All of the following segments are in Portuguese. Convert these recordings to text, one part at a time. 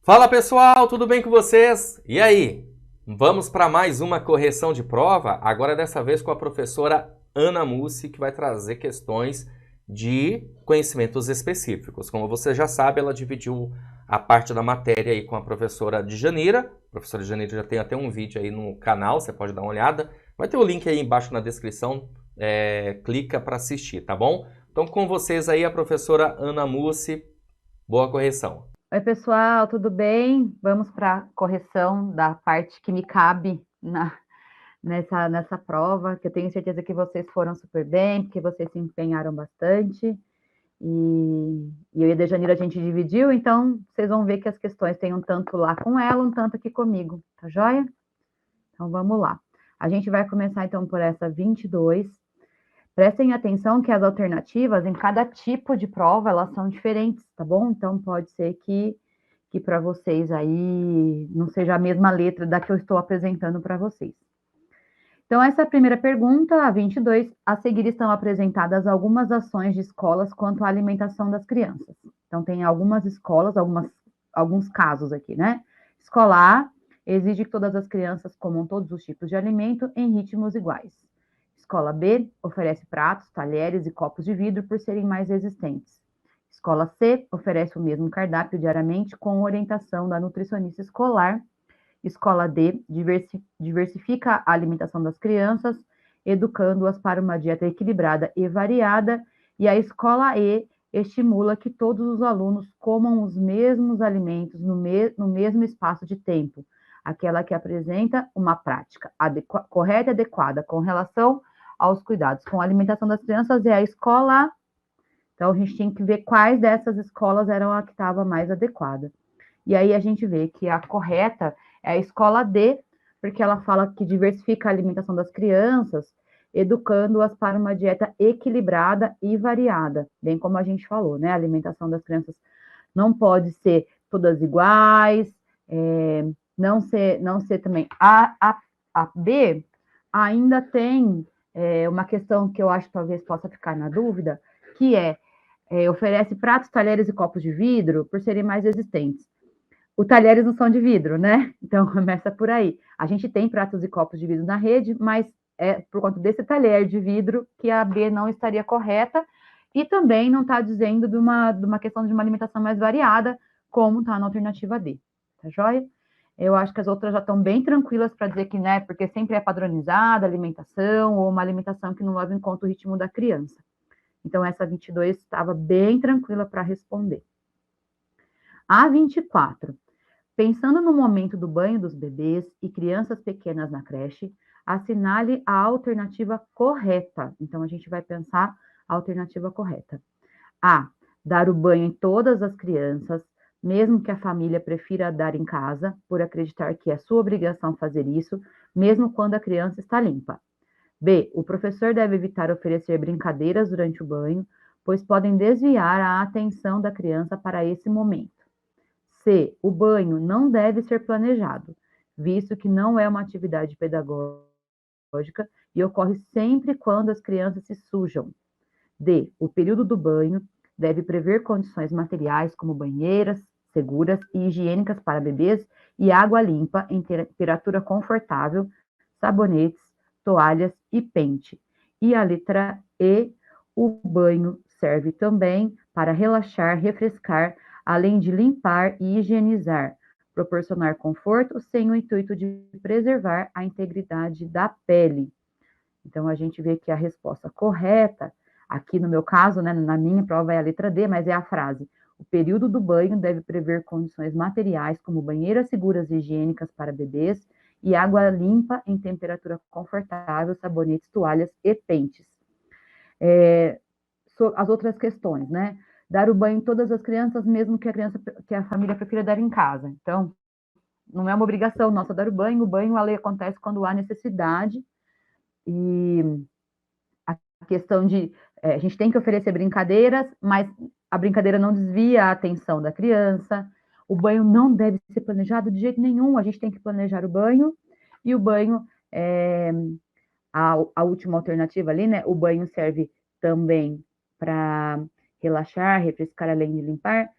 Fala pessoal, tudo bem com vocês? E aí? Vamos para mais uma correção de prova, agora dessa vez com a professora Ana Mussi, que vai trazer questões de conhecimentos específicos. Como você já sabe, ela dividiu a parte da matéria aí com a professora Djanira. A professora Djanira já tem até um vídeo aí no canal, você pode dar uma olhada. Vai ter o link aí embaixo na descrição, clica para assistir, tá bom? Então com vocês aí a professora Ana Mussi, boa correção. Oi, pessoal, tudo bem? Vamos para a correção da parte que me cabe nessa prova, que eu tenho certeza que vocês foram super bem, porque vocês se empenharam bastante. E eu e a Dejanira a gente dividiu, então vocês vão ver que as questões têm um tanto lá com ela, um tanto aqui comigo, tá joia? Então vamos lá. A gente vai começar então por essa 22. Prestem atenção que as alternativas em cada tipo de prova elas são diferentes, tá bom? Então pode ser que para vocês aí não seja a mesma letra da que eu estou apresentando para vocês. Então, essa é a primeira pergunta, a 22. A seguir estão apresentadas algumas ações de escolas quanto à alimentação das crianças. Então, tem algumas escolas, alguns casos aqui, né? Escola A exige que todas as crianças comam todos os tipos de alimento em ritmos iguais. Escola B oferece pratos, talheres e copos de vidro por serem mais resistentes. Escola C oferece o mesmo cardápio diariamente com orientação da nutricionista escolar. Escola D diversifica a alimentação das crianças, educando-as para uma dieta equilibrada e variada. E a escola E estimula que todos os alunos comam os mesmos alimentos no mesmo espaço de tempo, aquela que apresenta uma prática correta e adequada com relação aos cuidados com a alimentação das crianças é a escola A. Então, a gente tinha que ver quais dessas escolas eram a que estava mais adequada. E aí a gente vê que a correta é a escola D, porque ela fala que diversifica a alimentação das crianças, educando-as para uma dieta equilibrada e variada, bem como a gente falou, né? A alimentação das crianças não pode ser todas iguais, não ser também. A B ainda tem uma questão que eu acho que talvez possa ficar na dúvida, que oferece pratos, talheres e copos de vidro por serem mais resistentes. Os talheres não são de vidro, né? Então começa por aí. A gente tem pratos e copos de vidro na rede, mas é por conta desse talher de vidro que a B não estaria correta e também não está dizendo de uma questão de uma alimentação mais variada, como está na alternativa D. Tá joia? Eu acho que as outras já estão bem tranquilas para dizer que, né, porque sempre é padronizada a alimentação ou uma alimentação que não leva em conta o ritmo da criança. Então, essa 22 estava bem tranquila para responder. A 24. Pensando no momento do banho dos bebês e crianças pequenas na creche, assinale a alternativa correta. Então, a gente vai pensar a alternativa correta. A. Dar o banho em todas as crianças, mesmo que a família prefira dar em casa, por acreditar que é sua obrigação fazer isso, mesmo quando a criança está limpa. B. O professor deve evitar oferecer brincadeiras durante o banho, pois podem desviar a atenção da criança para esse momento. C. O banho não deve ser planejado, visto que não é uma atividade pedagógica e ocorre sempre quando as crianças se sujam. D. O período do banho deve prever condições materiais como banheiras seguras e higiênicas para bebês e água limpa em temperatura confortável, sabonetes, toalhas e pente. E a letra E. O banho serve também para relaxar, refrescar, além de limpar e higienizar, proporcionar conforto sem o intuito de preservar a integridade da pele. Então, a gente vê que a resposta correta, aqui no meu caso, né, na minha prova é a letra D, mas é a frase: o período do banho deve prever condições materiais como banheiras seguras e higiênicas para bebês e água limpa em temperatura confortável, sabonetes, toalhas e pentes. As outras questões, né? Dar o banho em todas as crianças, mesmo que a família prefira dar em casa. Então, não é uma obrigação nossa dar o banho a lei acontece quando há necessidade e a questão de a gente tem que oferecer brincadeiras, mas a brincadeira não desvia a atenção da criança. O banho não deve ser planejado de jeito nenhum. A gente tem que planejar o banho e o banho a última alternativa ali, né? O banho serve também para relaxar, refrescar além de limpar.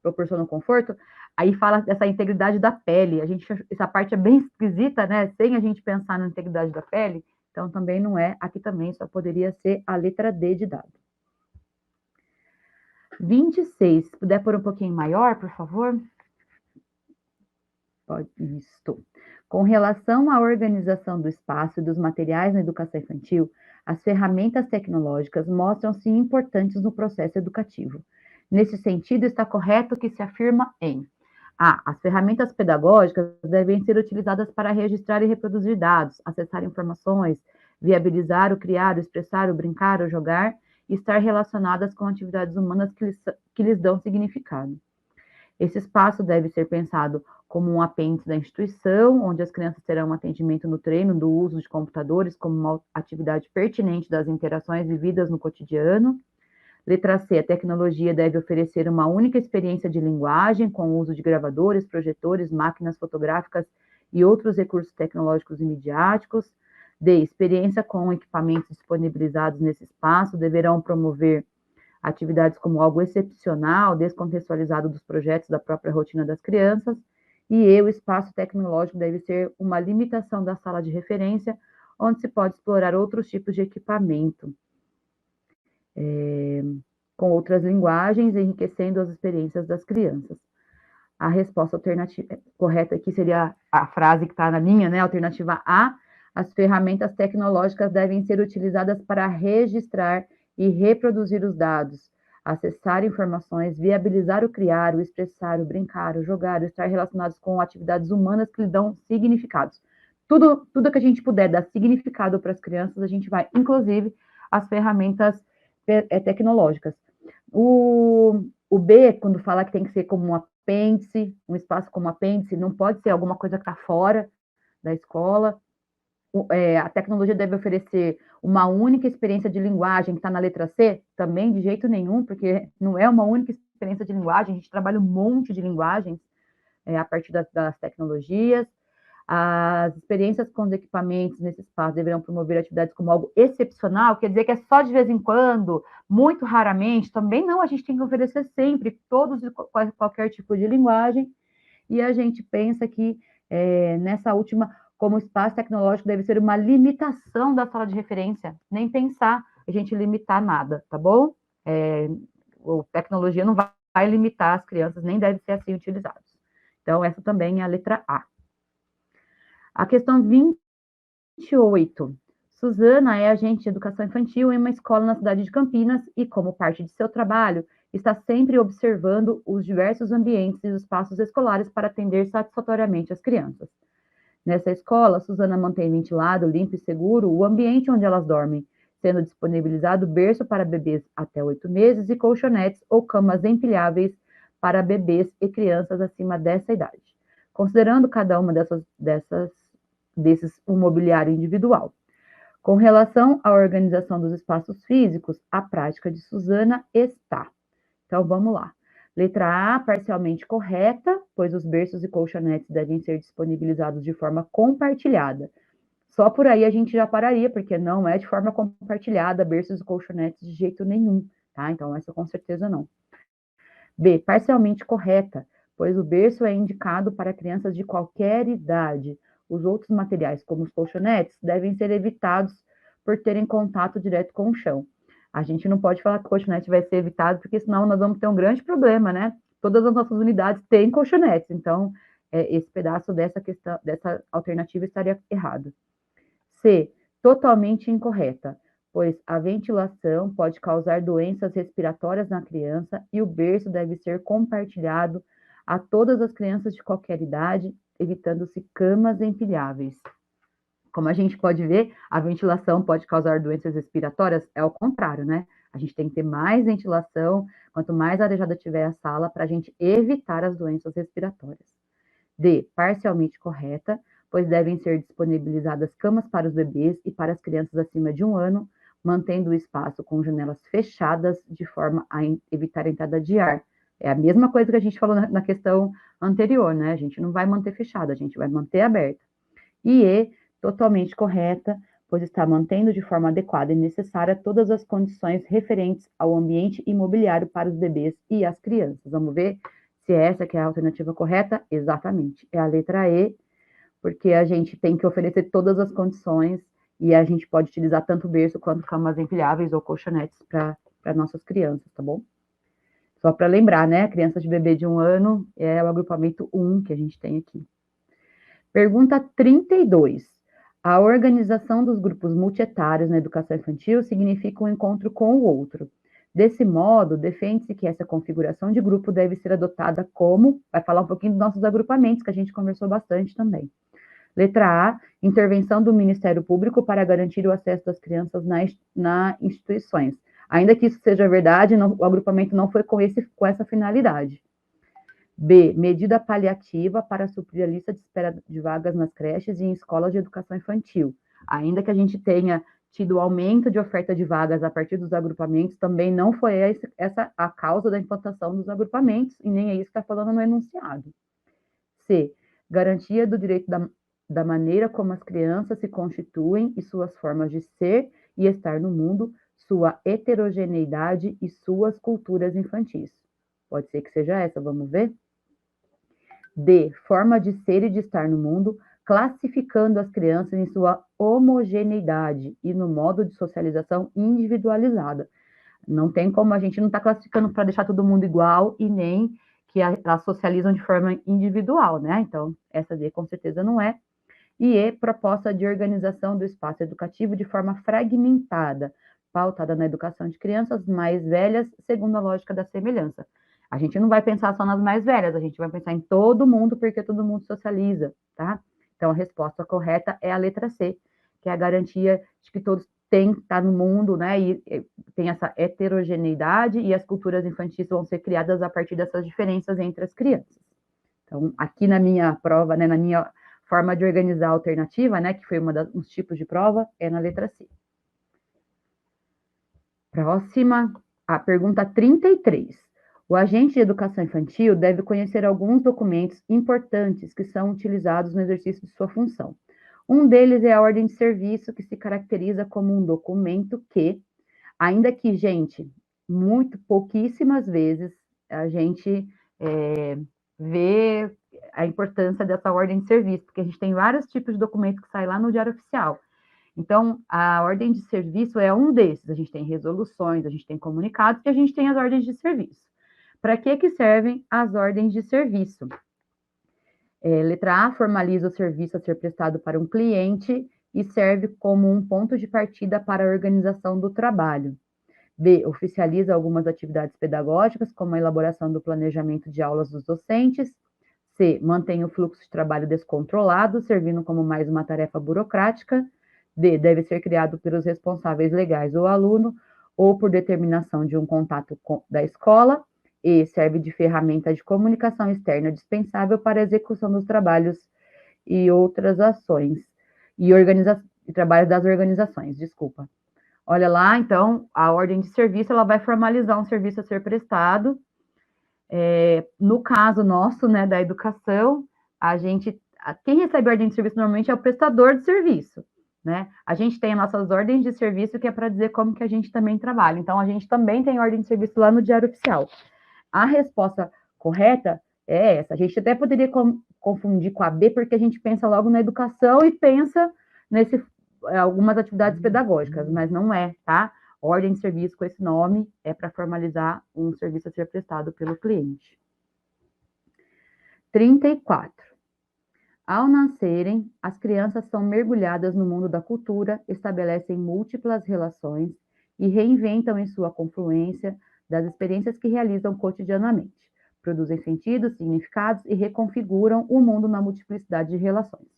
proporcionam conforto, aí fala dessa integridade da pele. Essa parte é bem esquisita, né? Sem a gente pensar na integridade da pele, então também não é, aqui também só poderia ser a letra D de dado. 26, se puder pôr um pouquinho maior, por favor. Pode, isto. Com relação à organização do espaço e dos materiais na educação infantil, as ferramentas tecnológicas mostram-se importantes no processo educativo. Nesse sentido, está correto que se afirma em as ferramentas pedagógicas devem ser utilizadas para registrar e reproduzir dados, acessar informações, viabilizar o criar, o expressar, o brincar, o jogar e estar relacionadas com atividades humanas que lhes dão significado. Esse espaço deve ser pensado como um apêndice da instituição, onde as crianças terão um atendimento no treino do uso de computadores como uma atividade pertinente das interações vividas no cotidiano. Letra C, a tecnologia deve oferecer uma única experiência de linguagem, com o uso de gravadores, projetores, máquinas fotográficas e outros recursos tecnológicos e midiáticos. D, experiência com equipamentos disponibilizados nesse espaço deverão promover atividades como algo excepcional, descontextualizado dos projetos da própria rotina das crianças. E o espaço tecnológico deve ser uma limitação da sala de referência, onde se pode explorar outros tipos de equipamento, com outras linguagens, enriquecendo as experiências das crianças. A resposta alternativa correta aqui seria a frase que está na linha, né? Alternativa A, as ferramentas tecnológicas devem ser utilizadas para registrar e reproduzir os dados, acessar informações, viabilizar o criar, o expressar, o brincar, o jogar, o estar relacionados com atividades humanas que lhe dão significados. Tudo que a gente puder dar significado para as crianças, a gente vai, inclusive, as ferramentas tecnológicas. O B, quando fala que tem que ser como um apêndice, um espaço como apêndice, não pode ser alguma coisa que está fora da escola. A tecnologia deve oferecer uma única experiência de linguagem, que está na letra C, também de jeito nenhum, porque não é uma única experiência de linguagem, a gente trabalha um monte de linguagens a partir das tecnologias. As experiências com os equipamentos nesse espaço deverão promover atividades como algo excepcional, quer dizer que é só de vez em quando, muito raramente, também não, a gente tem que oferecer sempre, qualquer tipo de linguagem, e a gente pensa que nessa última, como o espaço tecnológico deve ser uma limitação da sala de referência, nem pensar a gente limitar nada, tá bom? A tecnologia não vai limitar as crianças, nem deve ser assim utilizados. Então, essa também é a letra A. A questão 28. Suzana é agente de educação infantil em uma escola na cidade de Campinas e, como parte de seu trabalho, está sempre observando os diversos ambientes e os espaços escolares para atender satisfatoriamente as crianças. Nessa escola, Suzana mantém ventilado, limpo e seguro o ambiente onde elas dormem, sendo disponibilizado berço para bebês até 8 meses e colchonetes ou camas empilháveis para bebês e crianças acima dessa idade, considerando cada uma desses um mobiliário individual. Com relação à organização dos espaços físicos, a prática de Suzana está. Então, vamos lá. Letra A, parcialmente correta, pois os berços e colchonetes devem ser disponibilizados de forma compartilhada. Só por aí a gente já pararia, porque não é de forma compartilhada, berços e colchonetes de jeito nenhum, tá? Então, essa com certeza não. B, parcialmente correta, pois o berço é indicado para crianças de qualquer idade. Os outros materiais, como os colchonetes, devem ser evitados por terem contato direto com o chão. A gente não pode falar que o colchonete vai ser evitado, porque senão nós vamos ter um grande problema, né? Todas as nossas unidades têm colchonetes, então esse pedaço dessa alternativa estaria errado. C, totalmente incorreta, pois a ventilação pode causar doenças respiratórias na criança e o berço deve ser compartilhado a todas as crianças de qualquer idade, evitando-se camas empilháveis. Como a gente pode ver, a ventilação pode causar doenças respiratórias, é o contrário, né? A gente tem que ter mais ventilação, quanto mais arejada tiver a sala, para a gente evitar as doenças respiratórias. D, parcialmente correta, pois devem ser disponibilizadas camas para os bebês e para as crianças acima de 1 ano, mantendo o espaço com janelas fechadas, de forma a evitar a entrada de ar. É a mesma coisa que a gente falou na questão anterior, né? A gente não vai manter fechado, a gente vai manter aberto. E totalmente correta, pois está mantendo de forma adequada e necessária todas as condições referentes ao ambiente imobiliário para os bebês e as crianças. Vamos ver se é essa que é a alternativa correta? Exatamente, é a letra E, porque a gente tem que oferecer todas as condições e a gente pode utilizar tanto berço quanto camas empilháveis ou colchonetes para nossas crianças, tá bom? Só para lembrar, né? Crianças de bebê de 1 ano é o agrupamento 1 que a gente tem aqui. Pergunta 32. A organização dos grupos multietários na educação infantil significa um encontro com o outro. Desse modo, defende-se que essa configuração de grupo deve ser adotada como... Vai falar um pouquinho dos nossos agrupamentos, que a gente conversou bastante também. Letra A, intervenção do Ministério Público para garantir o acesso das crianças nas instituições. Ainda que isso seja verdade, o agrupamento não foi com essa finalidade. B, medida paliativa para suprir a lista de espera de vagas nas creches e em escolas de educação infantil. Ainda que a gente tenha tido aumento de oferta de vagas a partir dos agrupamentos, também não foi essa a causa da implantação dos agrupamentos, e nem é isso que está falando no enunciado. C, garantia do direito da maneira como as crianças se constituem e suas formas de ser e estar no mundo, sua heterogeneidade e suas culturas infantis. Pode ser que seja essa, vamos ver? D, forma de ser e de estar no mundo, classificando as crianças em sua homogeneidade e no modo de socialização individualizada. Não tem como, a gente não está classificando para deixar todo mundo igual e nem que elas socializam de forma individual, né? Então, essa D com certeza não é. E E, proposta de organização do espaço educativo de forma fragmentada, pautada na educação de crianças mais velhas, segundo a lógica da semelhança. A gente não vai pensar só nas mais velhas, a gente vai pensar em todo mundo, porque todo mundo socializa, tá? Então, a resposta correta é a letra C, que é a garantia de que todos têm que estar no mundo, né? E tem essa heterogeneidade e as culturas infantis vão ser criadas a partir dessas diferenças entre as crianças. Então, aqui na minha prova, né, na minha forma de organizar a alternativa, né, que foi uns tipos de prova, é na letra C. Próxima, a pergunta 33. O agente de educação infantil deve conhecer alguns documentos importantes que são utilizados no exercício de sua função. Um deles é a ordem de serviço, que se caracteriza como um documento que, ainda que, gente, pouquíssimas vezes a gente vê a importância dessa ordem de serviço, porque a gente tem vários tipos de documentos que saem lá no Diário Oficial. Então, a ordem de serviço é um desses. A gente tem resoluções, a gente tem comunicados e a gente tem as ordens de serviço. Para que servem as ordens de serviço? Letra A, formaliza o serviço a ser prestado para um cliente e serve como um ponto de partida para a organização do trabalho. B, oficializa algumas atividades pedagógicas, como a elaboração do planejamento de aulas dos docentes. C, mantém o fluxo de trabalho descontrolado, servindo como mais uma tarefa burocrática. D, deve ser criado pelos responsáveis legais ou aluno, ou por determinação de um contato da escola. E, serve de ferramenta de comunicação externa dispensável para a execução dos trabalhos e outras ações. E trabalho das organizações, desculpa. Olha lá, então, a ordem de serviço, ela vai formalizar um serviço a ser prestado. No caso nosso, né, da educação, quem recebe ordem de serviço normalmente é o prestador de serviço, né? A gente tem as nossas ordens de serviço, que é para dizer como que a gente também trabalha. Então, a gente também tem ordem de serviço lá no Diário Oficial. A resposta correta é essa. A gente até poderia confundir com a B, porque a gente pensa logo na educação e pensa algumas atividades pedagógicas, mas não é, tá? Ordem de serviço com esse nome é para formalizar um serviço a ser prestado pelo cliente. 34. Ao nascerem, as crianças são mergulhadas no mundo da cultura, estabelecem múltiplas relações e reinventam em sua confluência das experiências que realizam cotidianamente, produzem sentidos, significados e reconfiguram o mundo na multiplicidade de relações.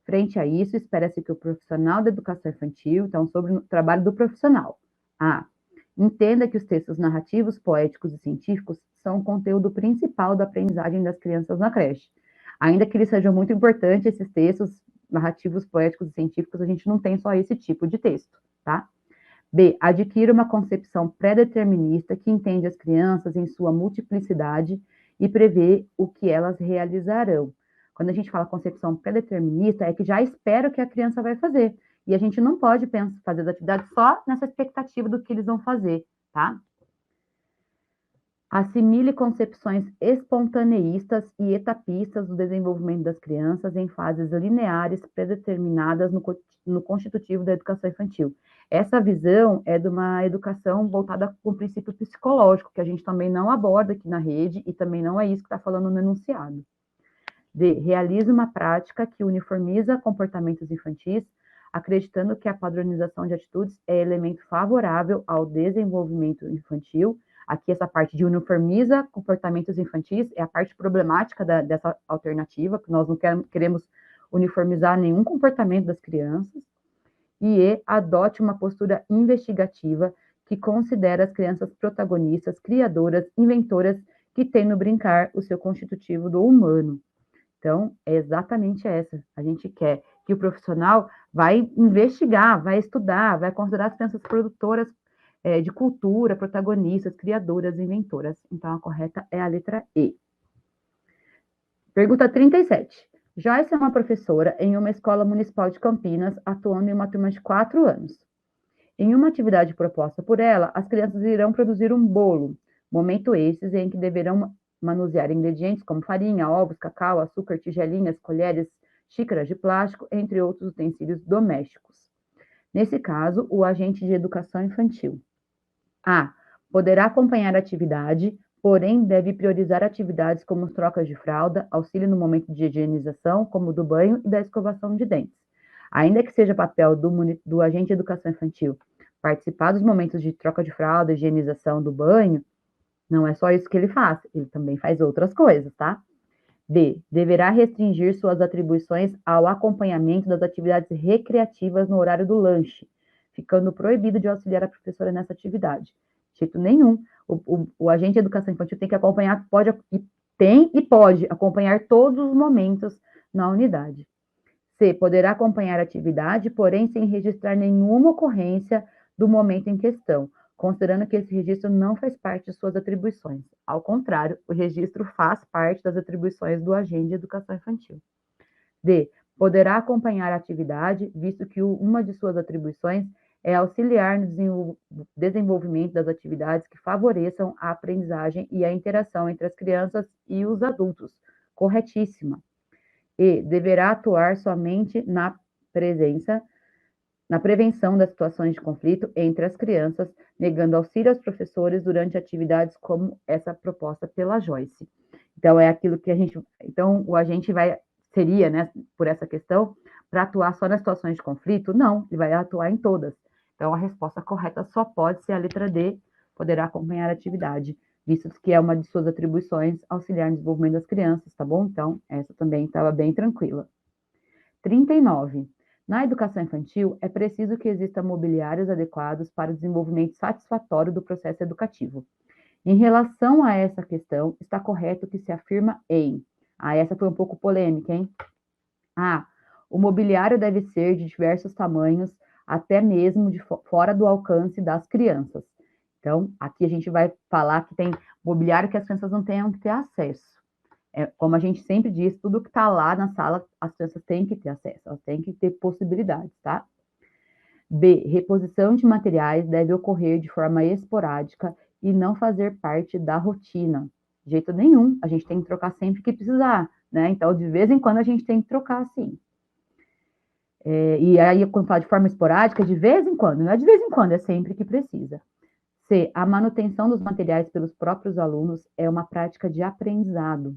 Frente a isso, espera-se que o profissional da educação infantil, então, sobre o trabalho do profissional, entenda que os textos narrativos, poéticos e científicos são o conteúdo principal da aprendizagem das crianças na creche. Ainda que eles sejam muito importantes, esses textos narrativos, poéticos e científicos, a gente não tem só esse tipo de texto, tá? B, adquira uma concepção pré-determinista que entende as crianças em sua multiplicidade e prevê o que elas realizarão. Quando a gente fala concepção pré-determinista, é que já espera o que a criança vai fazer. E a gente não pode fazer as atividades só nessa expectativa do que eles vão fazer, tá? Assimile concepções espontaneístas e etapistas do desenvolvimento das crianças em fases lineares predeterminadas no constitutivo da educação infantil. Essa visão é de uma educação voltada com o princípio psicológico, que a gente também não aborda aqui na rede, e também não é isso que está falando no enunciado. D. Realiza uma prática que uniformiza comportamentos infantis, acreditando que a padronização de atitudes é elemento favorável ao desenvolvimento infantil. Aqui, essa parte de uniformiza comportamentos infantis é a parte problemática dessa alternativa, que nós não queremos uniformizar nenhum comportamento das crianças. E adote uma postura investigativa que considera as crianças protagonistas, criadoras, inventoras, que têm no brincar o seu constitutivo do humano. Então, é exatamente essa. A gente quer que o profissional vai investigar, vai estudar, vai considerar as crianças produtoras de cultura, protagonistas, criadoras, inventoras. Então, a correta é a letra E. Pergunta 37. Joyce é uma professora em uma escola municipal de Campinas, atuando em uma turma de 4 anos. Em uma atividade proposta por ela, as crianças irão produzir um bolo, momento esses em que deverão manusear ingredientes como farinha, ovos, cacau, açúcar, tigelinhas, colheres, xícaras de plástico, entre outros utensílios domésticos. Nesse caso, o agente de educação infantil. A. Poderá acompanhar a atividade, porém deve priorizar atividades como trocas de fralda, auxílio no momento de higienização, como do banho e da escovação de dentes. Ainda que seja papel do agente de educação infantil participar dos momentos de troca de fralda, higienização do banho, não é só isso que ele faz, ele também faz outras coisas, tá? B. Deverá restringir suas atribuições ao acompanhamento das atividades recreativas no horário do lanche, ficando proibido de auxiliar a professora nessa atividade. De jeito nenhum. O agente de educação infantil tem que acompanhar, tem e pode acompanhar todos os momentos na unidade. C. Poderá acompanhar a atividade, porém sem registrar nenhuma ocorrência do momento em questão, considerando que esse registro não faz parte de suas atribuições. Ao contrário, o registro faz parte das atribuições do agente de educação infantil. D. Poderá acompanhar a atividade, visto que uma de suas atribuições é auxiliar no desenvolvimento das atividades que favoreçam a aprendizagem e a interação entre as crianças e os adultos. Corretíssima. E. Deverá atuar somente na prevenção das situações de conflito entre as crianças, negando auxílio aos professores durante atividades como essa proposta pela Joyce. Então, é aquilo que o agente seria, né, por essa questão, para atuar só nas situações de conflito? Não, ele vai atuar em todas. Então, a resposta correta só pode ser a letra D, poderá acompanhar a atividade, visto que é uma de suas atribuições auxiliar no desenvolvimento das crianças, tá bom? Então, essa também estava bem tranquila. 39. Na educação infantil, é preciso que existam mobiliários adequados para o desenvolvimento satisfatório do processo educativo. Em relação a essa questão, está correto que se afirma em... essa foi um pouco polêmica, hein? A. O mobiliário deve ser de diversos tamanhos, até mesmo fora do alcance das crianças. Então, aqui a gente vai falar que tem mobiliário que as crianças não tenham que ter acesso. Como a gente sempre diz, tudo que está lá na sala, as crianças têm que ter acesso, elas têm que ter possibilidades, tá? B. Reposição de materiais deve ocorrer de forma esporádica e não fazer parte da rotina. De jeito nenhum, a gente tem que trocar sempre que precisar, né? Então, de vez em quando, a gente tem que trocar, sim. E aí, quando fala de forma esporádica, de vez em quando, não é de vez em quando, é sempre que precisa. C. A manutenção dos materiais pelos próprios alunos é uma prática de aprendizado.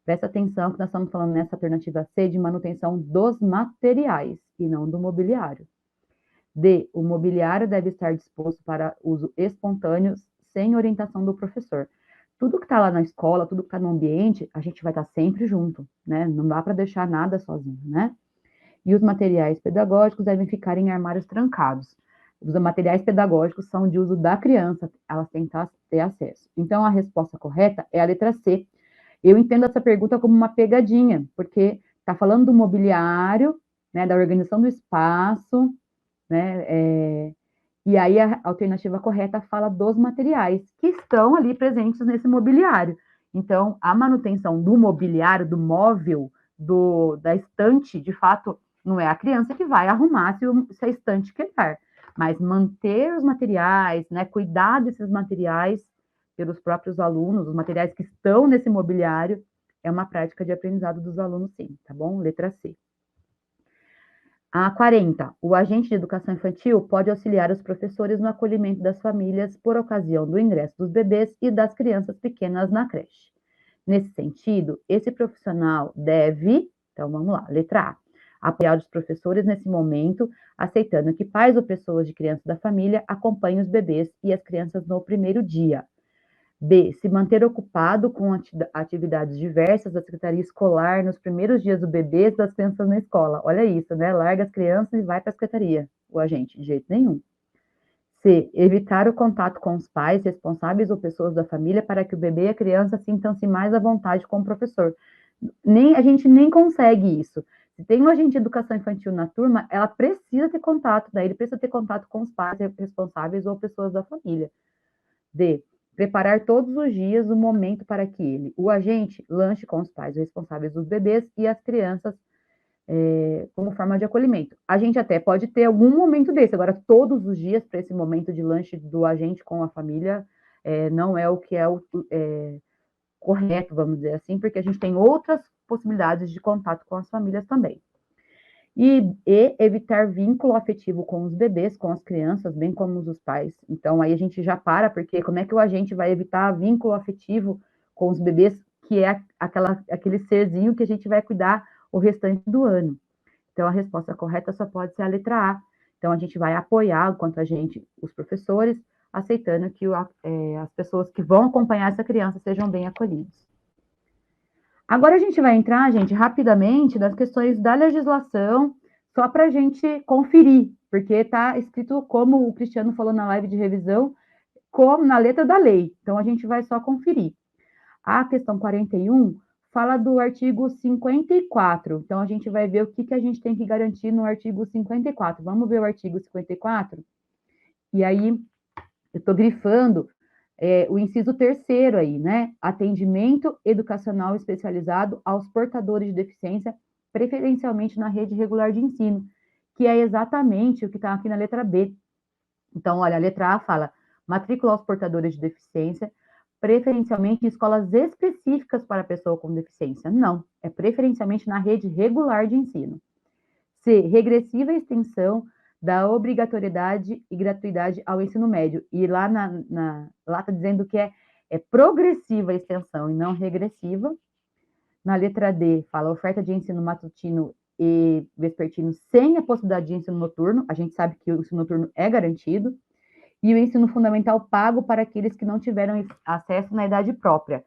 Presta atenção que nós estamos falando nessa alternativa C de manutenção dos materiais e não do mobiliário. D. O mobiliário deve estar disposto para uso espontâneo, sem orientação do professor. Tudo que está lá na escola, tudo que está no ambiente, a gente vai estar sempre junto, né? Não dá para deixar nada sozinho, né? E os materiais pedagógicos devem ficar em armários trancados. Os materiais pedagógicos são de uso da criança, elas têm que ter acesso. Então, a resposta correta é a letra C. Eu entendo essa pergunta como uma pegadinha, porque está falando do mobiliário, né, da organização do espaço, né, e aí a alternativa correta fala dos materiais que estão ali presentes nesse mobiliário. Então, a manutenção do mobiliário, do móvel, da estante, de fato, Não é a criança que vai arrumar se a estante quebrar, mas manter os materiais, né, cuidar desses materiais pelos próprios alunos, os materiais que estão nesse mobiliário, é uma prática de aprendizado dos alunos, sim, tá bom? Letra C. A 40. O agente de educação infantil pode auxiliar os professores no acolhimento das famílias por ocasião do ingresso dos bebês e das crianças pequenas na creche. Nesse sentido, esse profissional deve, então vamos lá, letra A, apoiar os professores nesse momento, aceitando que pais ou pessoas de criança da família acompanhem os bebês e as crianças no primeiro dia. B, se manter ocupado com atividades diversas da secretaria escolar nos primeiros dias do bebê e das crianças na escola. Olha isso, né? Larga as crianças e vai para a secretaria, o agente, de jeito nenhum. C, evitar o contato com os pais, responsáveis ou pessoas da família para que o bebê e a criança sintam-se mais à vontade com o professor. A gente nem consegue isso. Se tem um agente de educação infantil na turma, ela precisa ter contato, daí ele precisa ter contato com os pais responsáveis ou pessoas da família. D, preparar todos os dias o momento para que ele, o agente, lanche com os pais responsáveis dos bebês e as crianças como forma de acolhimento. A gente até pode ter algum momento desse, agora todos os dias para esse momento de lanche do agente com a família não é o que é o correto, vamos dizer assim, porque a gente tem outras possibilidades de contato com as famílias também. E evitar vínculo afetivo com os bebês, com as crianças, bem como os pais. Então, aí a gente já para, porque como é que o agente vai evitar vínculo afetivo com os bebês, que é aquele serzinho que a gente vai cuidar o restante do ano? Então, a resposta correta só pode ser a letra A. Então, a gente vai apoiar, quanto a gente, os professores, aceitando que as pessoas que vão acompanhar essa criança sejam bem acolhidos. Agora a gente vai entrar, gente, rapidamente nas questões da legislação, só para a gente conferir, porque está escrito, como o Cristiano falou na live de revisão, como na letra da lei. Então, a gente vai só conferir. A questão 41 fala do artigo 54. Então, a gente vai ver o que a gente tem que garantir no artigo 54. Vamos ver o artigo 54? E aí, eu estou grifando o inciso terceiro aí, né? Atendimento educacional especializado aos portadores de deficiência, preferencialmente na rede regular de ensino, que é exatamente o que está aqui na letra B. Então, olha, a letra A fala matrícula aos portadores de deficiência, preferencialmente em escolas específicas para pessoa com deficiência. Não, é preferencialmente na rede regular de ensino. C, regressiva extensão da obrigatoriedade e gratuidade ao ensino médio. E lá lá está dizendo que é progressiva a extensão e não regressiva. Na letra D, fala oferta de ensino matutino e vespertino sem a possibilidade de ensino noturno. A gente sabe que o ensino noturno é garantido. E o ensino fundamental pago para aqueles que não tiveram acesso na idade própria.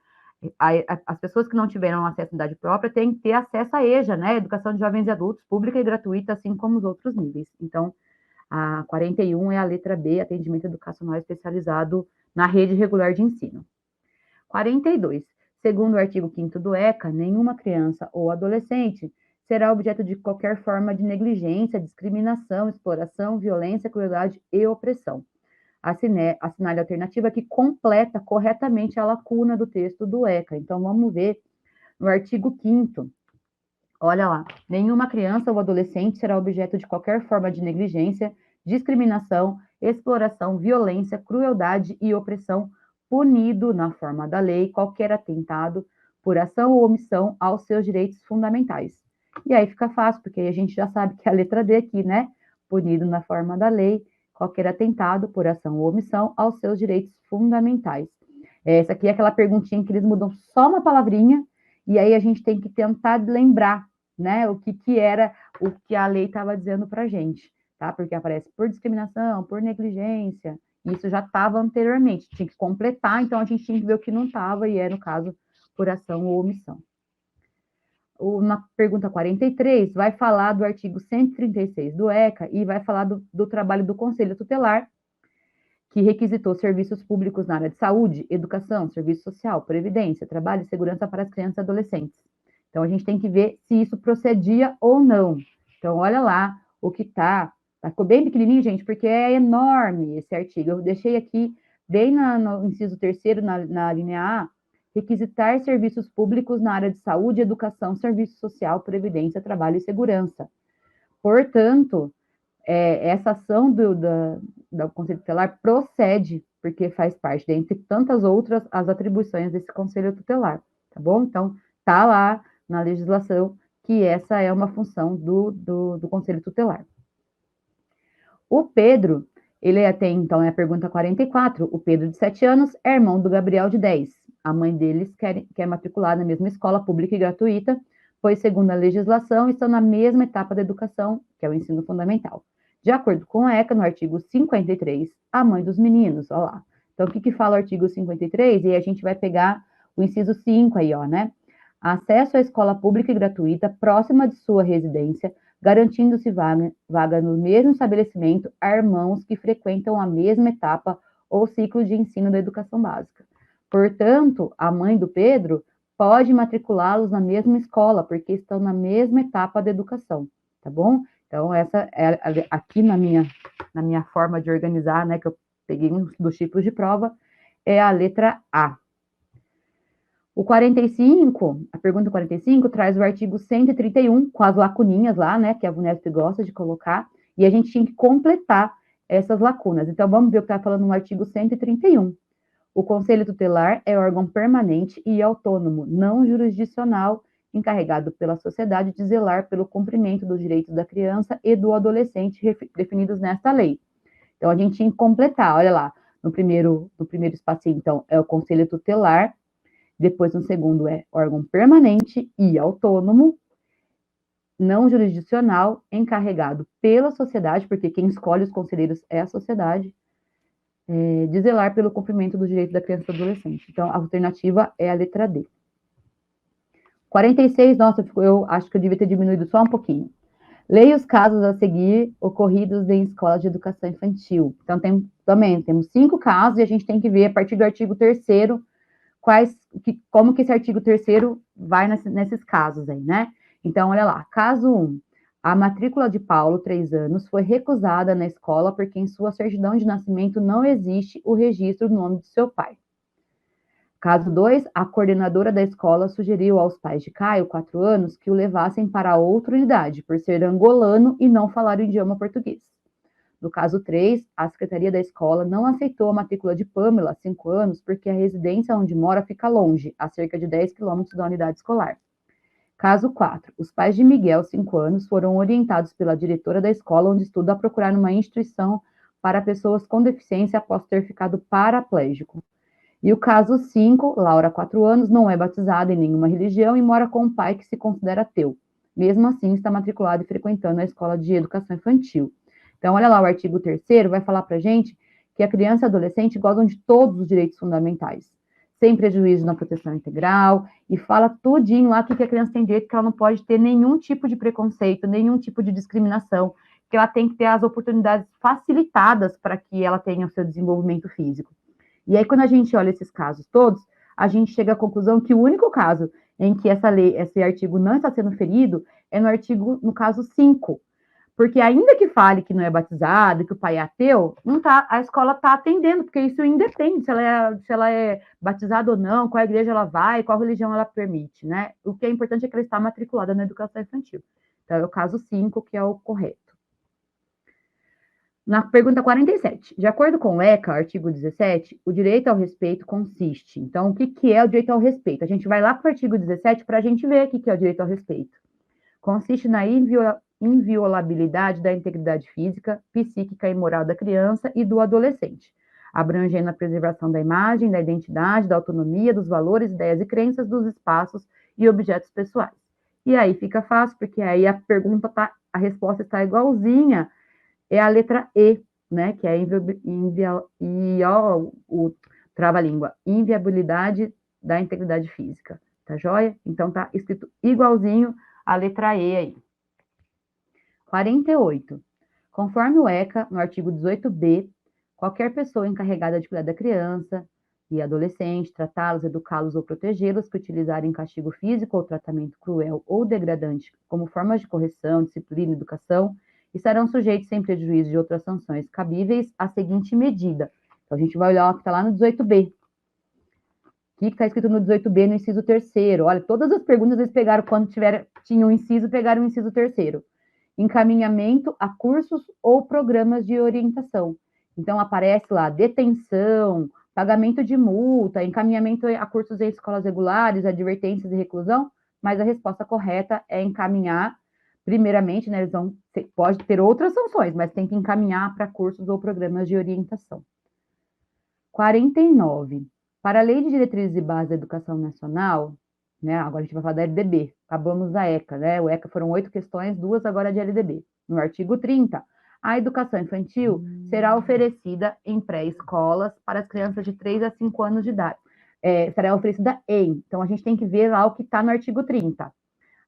As pessoas que não tiveram acesso à idade própria têm que ter acesso à EJA, né? Educação de Jovens e Adultos, pública e gratuita, assim como os outros níveis. Então, a 41 é a letra B, atendimento educacional especializado na rede regular de ensino. 42. Segundo o artigo 5º do ECA, nenhuma criança ou adolescente será objeto de qualquer forma de negligência, discriminação, exploração, violência, crueldade e opressão. Assinale a alternativa que completa corretamente a lacuna do texto do ECA. Então, vamos ver no artigo 5º. Olha lá, nenhuma criança ou adolescente será objeto de qualquer forma de negligência, discriminação, exploração, violência, crueldade e opressão, punido na forma da lei qualquer atentado por ação ou omissão aos seus direitos fundamentais. E aí fica fácil, porque a gente já sabe que é a letra D aqui, né? Punido na forma da lei qualquer atentado por ação ou omissão aos seus direitos fundamentais. Essa aqui é aquela perguntinha que eles mudam só uma palavrinha, e aí a gente tem que tentar lembrar, né, o que era o que a lei estava dizendo para a gente, tá? Porque aparece por discriminação, por negligência, isso já estava anteriormente, tinha que completar, então a gente tinha que ver o que não estava, e é, no caso, por ação ou omissão. Na pergunta 43, vai falar do artigo 136 do ECA e vai falar do trabalho do Conselho Tutelar, que requisitou serviços públicos na área de saúde, educação, serviço social, previdência, trabalho e segurança para as crianças e adolescentes. Então, a gente tem que ver se isso procedia ou não. Então, olha lá o que ficou bem pequenininho, gente, porque é enorme esse artigo. Eu deixei aqui, bem no inciso terceiro, na linha A, requisitar serviços públicos na área de saúde, educação, serviço social, previdência, trabalho e segurança. Portanto, essa ação do Conselho Tutelar procede, porque faz parte, dentre tantas outras, as atribuições desse Conselho Tutelar, tá bom? Então, tá lá na legislação que essa é uma função do Conselho Tutelar. O Pedro, ele tem, então, é a pergunta 44, o Pedro, de 7 anos, é irmão do Gabriel, de 10. A mãe deles quer matricular na mesma escola pública e gratuita, pois, segundo a legislação, estão na mesma etapa da educação, que é o ensino fundamental. De acordo com a ECA, no artigo 53, a mãe dos meninos, ó lá. Então, o que fala o artigo 53? E a gente vai pegar o inciso 5 aí, ó, né? Acesso à escola pública e gratuita próxima de sua residência, garantindo-se vaga no mesmo estabelecimento a irmãos que frequentam a mesma etapa ou ciclo de ensino da educação básica. Portanto, a mãe do Pedro pode matriculá-los na mesma escola, porque estão na mesma etapa da educação, tá bom? Então, essa é aqui na minha forma de organizar, né, que eu peguei um dos tipos de prova, é a letra A. O 45, a pergunta 45, traz o artigo 131, com as lacuninhas lá, né, que a VUNESP gosta de colocar, e a gente tinha que completar essas lacunas. Então, vamos ver o que está falando no artigo 131. O Conselho Tutelar é órgão permanente e autônomo, não jurisdicional, encarregado pela sociedade de zelar pelo cumprimento dos direitos da criança e do adolescente definidos nesta lei. Então, a gente tinha que completar, olha lá, no primeiro espacinho, então, é o Conselho Tutelar, depois no segundo é órgão permanente e autônomo, não jurisdicional, encarregado pela sociedade, porque quem escolhe os conselheiros é a sociedade, de zelar pelo cumprimento dos direitos da criança e do adolescente. Então, a alternativa é a letra D. 46, nossa, eu acho que eu devia ter diminuído só um pouquinho. Leia os casos a seguir ocorridos em escolas de educação infantil. Então, temos 5 casos e a gente tem que ver, a partir do artigo 3º, como que esse artigo 3º vai nesses casos aí, né? Então, olha lá, caso 1, a matrícula de Paulo, 3 anos, foi recusada na escola porque em sua certidão de nascimento não existe o registro do nome de seu pai. Caso 2, a coordenadora da escola sugeriu aos pais de Caio, 4 anos, que o levassem para outra unidade, por ser angolano e não falar o idioma português. No caso 3, a secretaria da escola não aceitou a matrícula de Pamela, 5 anos, porque a residência onde mora fica longe, a cerca de 10 quilômetros da unidade escolar. Caso 4, os pais de Miguel, 5 anos, foram orientados pela diretora da escola onde estuda a procurar uma instituição para pessoas com deficiência após ter ficado paraplégico. E o caso 5, Laura, 4 anos, não é batizada em nenhuma religião e mora com um pai que se considera ateu. Mesmo assim, está matriculado e frequentando a escola de educação infantil. Então, olha lá, o artigo 3º vai falar para a gente que a criança e adolescente gozam de todos os direitos fundamentais, sem prejuízo na proteção integral, e fala tudinho lá que a criança tem direito, que ela não pode ter nenhum tipo de preconceito, nenhum tipo de discriminação, que ela tem que ter as oportunidades facilitadas para que ela tenha o seu desenvolvimento físico. E aí, quando a gente olha esses casos todos, a gente chega à conclusão que o único caso em que esse artigo não está sendo ferido é no caso 5, porque ainda que fale que não é batizado, que o pai é ateu, a escola está atendendo, porque isso independe se ela é batizada ou não, qual igreja ela vai, qual religião ela permite, né? O que é importante é que ela está matriculada na educação infantil. Então, é o caso 5 que é o correto. Na pergunta 47, de acordo com o ECA, artigo 17, o direito ao respeito consiste. Então, o que é o direito ao respeito? A gente vai lá para o artigo 17 para a gente ver o que é o direito ao respeito. Consiste na inviolabilidade da integridade física, psíquica e moral da criança e do adolescente, abrangendo a preservação da imagem, da identidade, da autonomia, dos valores, ideias e crenças, dos espaços e objetos pessoais. E aí fica fácil, porque aí a resposta está igualzinha, é a letra E, né, que é o trava-língua, inviabilidade da integridade física, tá joia? Então tá escrito igualzinho a letra E aí. 48. Conforme o ECA, no artigo 18b, qualquer pessoa encarregada de cuidar da criança e adolescente, tratá-los, educá-los ou protegê-los que utilizarem castigo físico ou tratamento cruel ou degradante como formas de correção, disciplina e educação, estarão sujeitos sem prejuízo de outras sanções cabíveis à seguinte medida. Então, a gente vai olhar o que está lá no 18b. O que está escrito no 18b, no inciso 3º? Olha, todas as perguntas eles pegaram quando tinham um inciso, pegaram o inciso 3º. encaminhamento a cursos ou programas de orientação. Então, aparece lá detenção, pagamento de multa, encaminhamento a cursos em escolas regulares, advertências e reclusão, mas a resposta correta é encaminhar, primeiramente, né, pode ter outras sanções, mas tem que encaminhar para cursos ou programas de orientação. 49. Para a Lei de Diretrizes e Bases da Educação Nacional, né, agora a gente vai falar da LDB, acabamos da ECA, né? O ECA foram 8 questões, 2 agora de LDB. No artigo 30, a educação infantil será oferecida em pré-escolas para as crianças de 3 a 5 anos de idade. Será oferecida então a gente tem que ver lá o que está no artigo 30.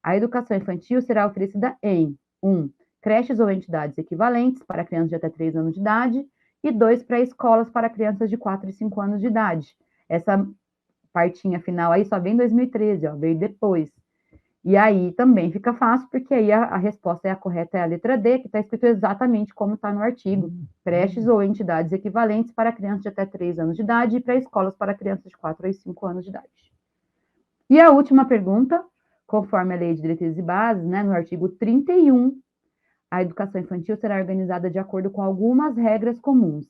A educação infantil será oferecida em 1. Creches ou entidades equivalentes para crianças de até 3 anos de idade e 2. Pré-escolas para crianças de 4 e 5 anos de idade. Essa partinha final aí só vem em 2013, ó, veio depois. E aí também fica fácil, porque aí a resposta correta é a letra D, que está escrito exatamente como está no artigo. Creches ou entidades equivalentes para crianças de até 3 anos de idade e pré-escolas para crianças de 4 a 5 anos de idade. E a última pergunta, conforme a Lei de Diretrizes e Bases, né, no artigo 31, a educação infantil será organizada de acordo com algumas regras comuns.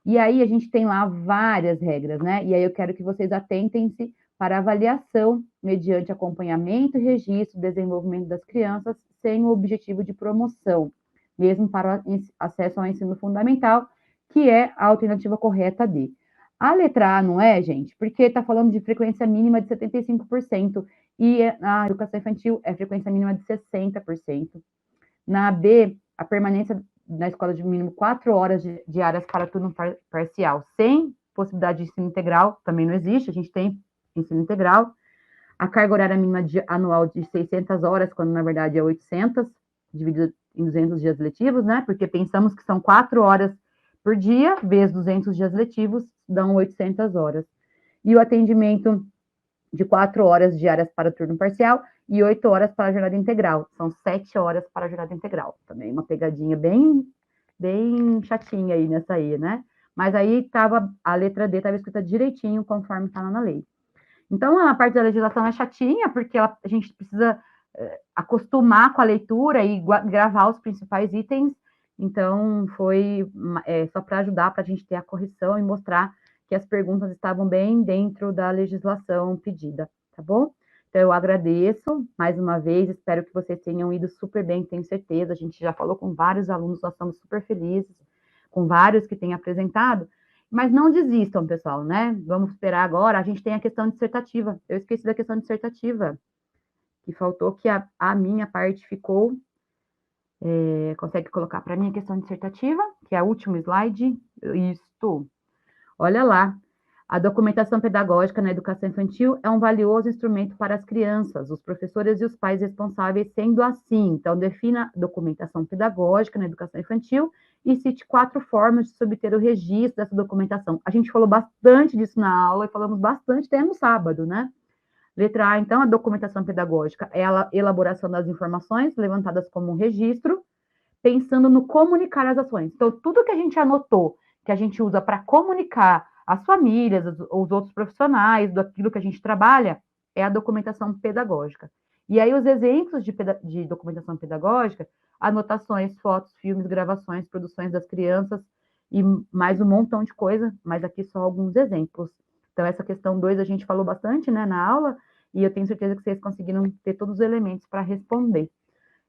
E aí a gente tem lá várias regras, né? E aí eu quero que vocês atentem-se para avaliação mediante acompanhamento e registro do desenvolvimento das crianças sem o objetivo de promoção, mesmo para o acesso ao ensino fundamental, que é a alternativa correta D. A letra A não é, gente, porque está falando de frequência mínima de 75% e a educação infantil é frequência mínima de 60%. Na B, a permanência na escola de mínimo 4 horas diárias para turno parcial, sem possibilidade de ensino integral, também não existe, a gente tem ensino integral. A carga horária mínima anual de 600 horas, quando na verdade é 800, dividido em 200 dias letivos, né? Porque pensamos que são 4 horas por dia, vezes 200 dias letivos, dão 800 horas. E o atendimento de 4 horas diárias para turno parcial e 8 horas para a jornada integral. São 7 horas para a jornada integral. Também uma pegadinha bem chatinha aí nessa aí, né? Mas aí a letra D estava escrita direitinho, conforme está na lei. Então, a parte da legislação é chatinha, porque a gente precisa acostumar com a leitura e gravar os principais itens. Então, foi só para ajudar, para a gente ter a correção e mostrar que as perguntas estavam bem dentro da legislação pedida, tá bom? Então, eu agradeço mais uma vez, espero que vocês tenham ido super bem, tenho certeza, a gente já falou com vários alunos, nós estamos super felizes, com vários que têm apresentado, mas não desistam, pessoal, né? Vamos esperar agora, a gente tem a questão dissertativa, eu esqueci da questão dissertativa, que faltou que a minha parte ficou, consegue colocar para mim a questão dissertativa, que é o último slide, isto. Olha lá, a documentação pedagógica na educação infantil é um valioso instrumento para as crianças, os professores e os pais responsáveis, sendo assim. Então, defina a documentação pedagógica na educação infantil e cite 4 formas de se obter o registro dessa documentação. A gente falou bastante disso na aula e falamos bastante até no sábado, né? Letra A, então, a documentação pedagógica é a elaboração das informações levantadas como registro, pensando no comunicar as ações. Então, tudo que a gente anotou, que a gente usa para comunicar as famílias, os outros profissionais, daquilo que a gente trabalha, é a documentação pedagógica. E aí, os exemplos de documentação pedagógica, anotações, fotos, filmes, gravações, produções das crianças, e mais um montão de coisa, mas aqui só alguns exemplos. Então, essa questão 2 a gente falou bastante, né, na aula, e eu tenho certeza que vocês conseguiram ter todos os elementos para responder.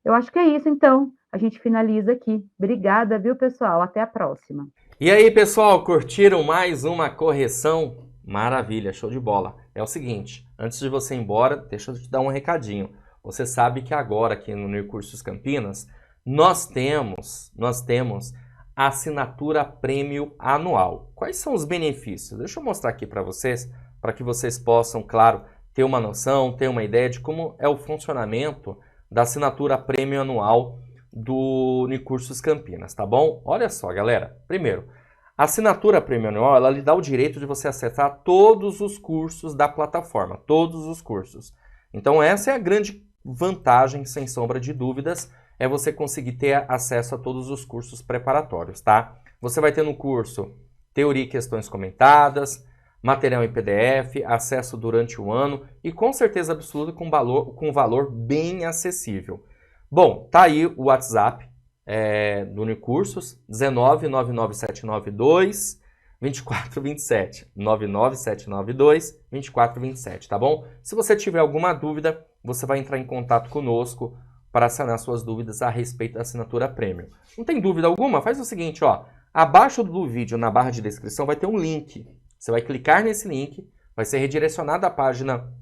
Eu acho que é isso, então. A gente finaliza aqui. Obrigada, viu, pessoal? Até a próxima. E aí, pessoal, curtiram mais uma correção? Maravilha, show de bola. É o seguinte, antes de você ir embora, deixa eu te dar um recadinho. Você sabe que agora aqui no Unicursos Campinas, nós temos a assinatura prêmio anual. Quais são os benefícios? Deixa eu mostrar aqui para que vocês possam, claro, ter uma noção, ter uma ideia de como é o funcionamento da assinatura prêmio anual do Unicursos Campinas, tá bom? Olha só, galera. Primeiro, a assinatura prêmio anual, ela lhe dá o direito de você acessar todos os cursos da plataforma, todos os cursos. Então, essa é a grande vantagem, sem sombra de dúvidas, é você conseguir ter acesso a todos os cursos preparatórios, tá? Você vai ter no curso Teoria e Questões Comentadas, material em PDF, acesso durante o ano e com certeza absoluta com valor bem acessível. Bom, tá aí o WhatsApp do Unicursos, 1999792 2427, 99792 2427, tá bom? Se você tiver alguma dúvida, você vai entrar em contato conosco para sanar suas dúvidas a respeito da assinatura Premium. Não tem dúvida alguma? Faz o seguinte, ó, abaixo do vídeo, na barra de descrição, vai ter um link. Você vai clicar nesse link, vai ser redirecionado à página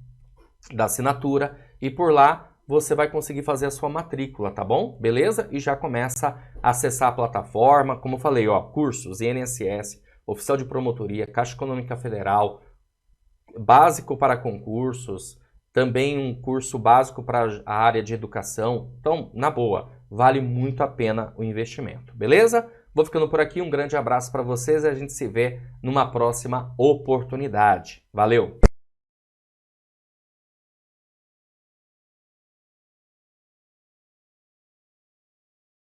da assinatura e por lá você vai conseguir fazer a sua matrícula, tá bom? Beleza? E já começa a acessar a plataforma, como eu falei, ó, cursos, INSS, Oficial de Promotoria, Caixa Econômica Federal, básico para concursos, também um curso básico para a área de educação. Então, na boa, vale muito a pena o investimento, beleza? Vou ficando por aqui, um grande abraço para vocês e a gente se vê numa próxima oportunidade. Valeu!